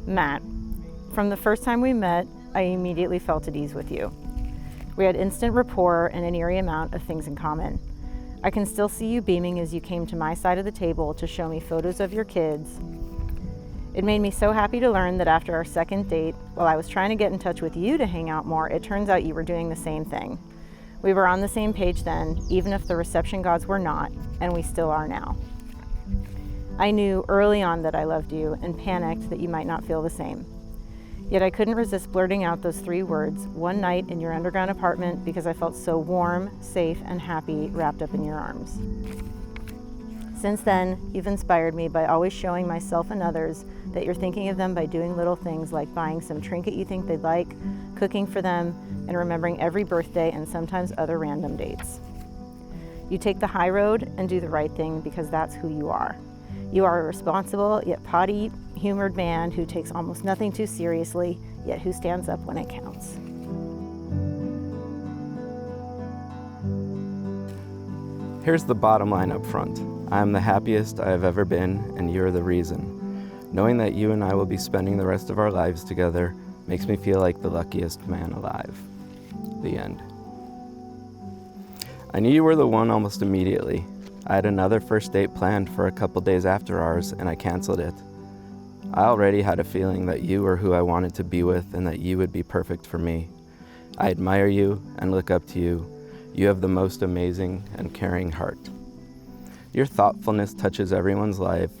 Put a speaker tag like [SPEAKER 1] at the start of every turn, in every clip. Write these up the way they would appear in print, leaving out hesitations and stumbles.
[SPEAKER 1] Matt, from the first time we met, I immediately felt at ease with you. We had instant rapport and an eerie amount of things in common. I can still see you beaming as you came to my side of the table to show me photos of your kids. It made me so happy to learn that after our second date, while I was trying to get in touch with you to hang out more, it turns out you were doing the same thing. We were on the same page then, even if the reception gods were not, and we still are now. I knew early on that I loved you and panicked that you might not feel the same. Yet I couldn't resist blurting out those 3 words one night in your underground apartment because I felt so warm, safe, and happy wrapped up in your arms. Since then, you've inspired me by always showing myself and others that you're thinking of them by doing little things like buying some trinket you think they'd like, cooking for them, and remembering every birthday and sometimes other random dates. You take the high road and do the right thing because that's who you are. You are a responsible yet potty humored man who takes almost nothing too seriously, yet who stands up when it counts.
[SPEAKER 2] Here's the bottom line up front. I am the happiest I have ever been, and you're the reason. Knowing that you and I will be spending the rest of our lives together makes me feel like the luckiest man alive. The end. I knew you were the one almost immediately. I had another first date planned for a couple days after ours, and I canceled it. I already had a feeling that you were who I wanted to be with and that you would be perfect for me. I admire you and look up to you. You have the most amazing and caring heart. Your thoughtfulness touches everyone's life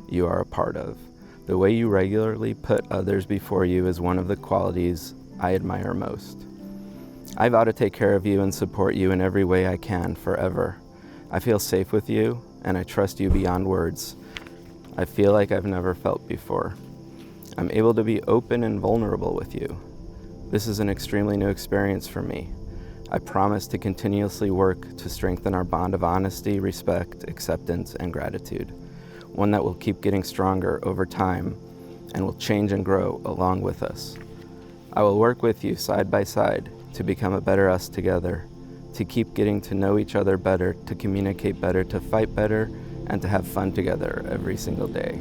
[SPEAKER 2] you are a part of. The way you regularly put others before you is one of the qualities I admire most. I vow to take care of you and support you in every way I can forever. I feel safe with you, and I trust you beyond words. I feel like I've never felt before. I'm able to be open and vulnerable with you. This is an extremely new experience for me. I promise to continuously work to strengthen our bond of honesty, respect, acceptance, and gratitude, one that will keep getting stronger over time and will change and grow along with us. I will work with you side by side to become a better us together, to keep getting to know each other better, to communicate better, to fight better, and to have fun together every single day.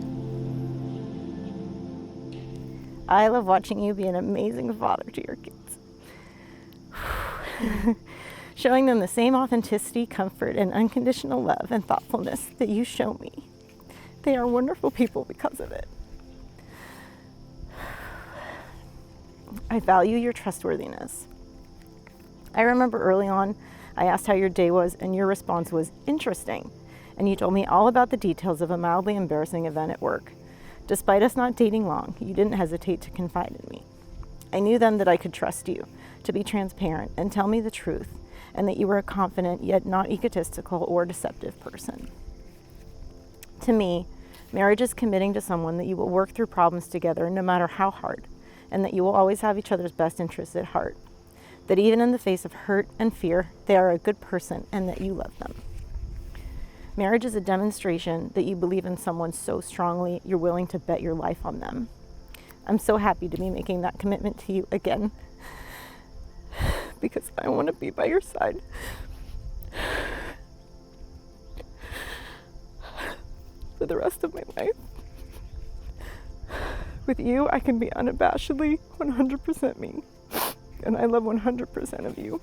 [SPEAKER 1] I love watching you be an amazing father to your kids. Showing them the same authenticity, comfort, and unconditional love and thoughtfulness that you show me. They are wonderful people because of it. I value your trustworthiness. I remember early on, I asked how your day was, and your response was interesting. And you told me all about the details of a mildly embarrassing event at work. Despite us not dating long, you didn't hesitate to confide in me. I knew then that I could trust you, to be transparent and tell me the truth, and that you were a confident yet not egotistical or deceptive person. To me, marriage is committing to someone that you will work through problems together no matter how hard, and that you will always have each other's best interests at heart. That even in the face of hurt and fear, they are a good person and that you love them. Marriage is a demonstration that you believe in someone so strongly you're willing to bet your life on them. I'm so happy to be making that commitment to you again, because I want to be by your side. For the rest of my life. With you, I can be unabashedly 100% me, and I love 100% of you.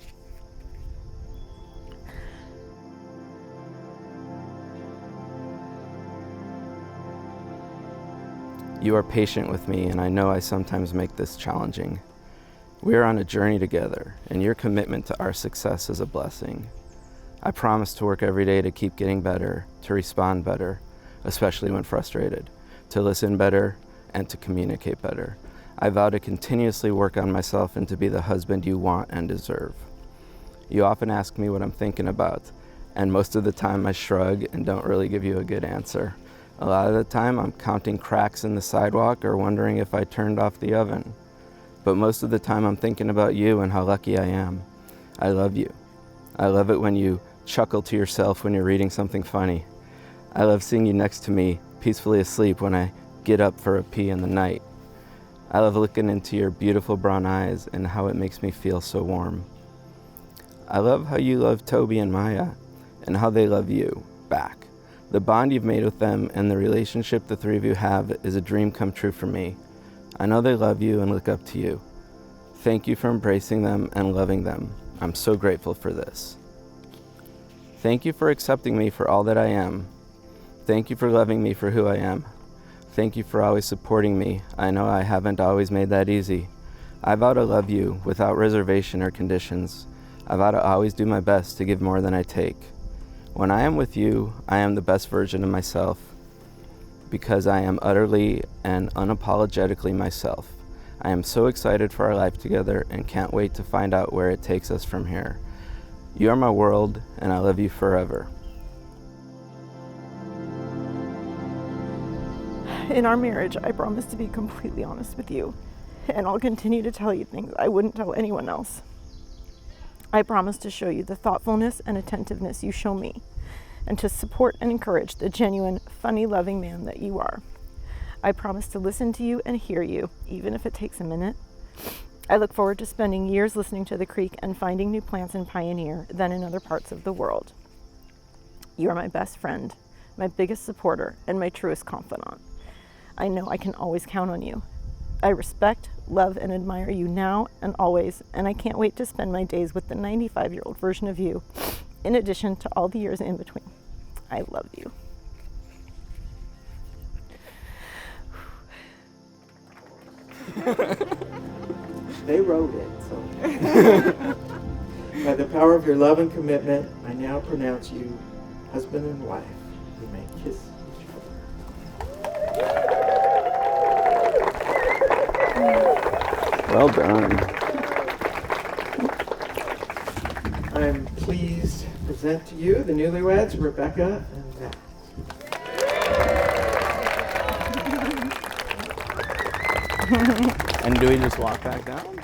[SPEAKER 2] You are patient with me, and I know I sometimes make this challenging. We are on a journey together, and your commitment to our success is a blessing. I promise to work every day to keep getting better, to respond better, especially when frustrated, to listen better, and to communicate better. I vow to continuously work on myself and to be the husband you want and deserve. You often ask me what I'm thinking about, and most of the time I shrug and don't really give you a good answer. A lot of the time I'm counting cracks in the sidewalk or wondering if I turned off the oven. But most of the time I'm thinking about you and how lucky I am. I love you. I love it when you chuckle to yourself when you're reading something funny. I love seeing you next to me, peacefully asleep when I get up for a pee in the night. I love looking into your beautiful brown eyes and how it makes me feel so warm. I love how you love Toby and Maya and how they love you back. The bond you've made with them and the relationship the 3 of you have is a dream come true for me. I know they love you and look up to you. Thank you for embracing them and loving them. I'm so grateful for this. Thank you for accepting me for all that I am. Thank you for loving me for who I am. Thank you for always supporting me. I know I haven't always made that easy. I vow to love you without reservation or conditions. I vow to always do my best to give more than I take. When I am with you, I am the best version of myself because I am utterly and unapologetically myself. I am so excited for our life together and can't wait to find out where it takes us from here. You are my world, and I love you forever.
[SPEAKER 1] In our marriage, I promise to be completely honest with you, and I'll continue to tell you things I wouldn't tell anyone else. I promise to show you the thoughtfulness and attentiveness you show me, and to support and encourage the genuine, funny, loving man that you are. I promise to listen to you and hear you, even if it takes a minute. I look forward to spending years listening to the creek and finding new plants in Pioneer than in other parts of the world. You are my best friend, my biggest supporter, and my truest confidant. I know I can always count on you. I respect, love, and admire you now and always, and I can't wait to spend my days with the 95-year-old version of you, in addition to all the years in between. I love you.
[SPEAKER 3] They wrote it, so. By the power of your love and commitment, I now pronounce you husband and wife. You may kiss each other.
[SPEAKER 2] Well done.
[SPEAKER 3] I'm pleased to present to you the newlyweds, Rebecca and Matt.
[SPEAKER 2] And do we just walk back down?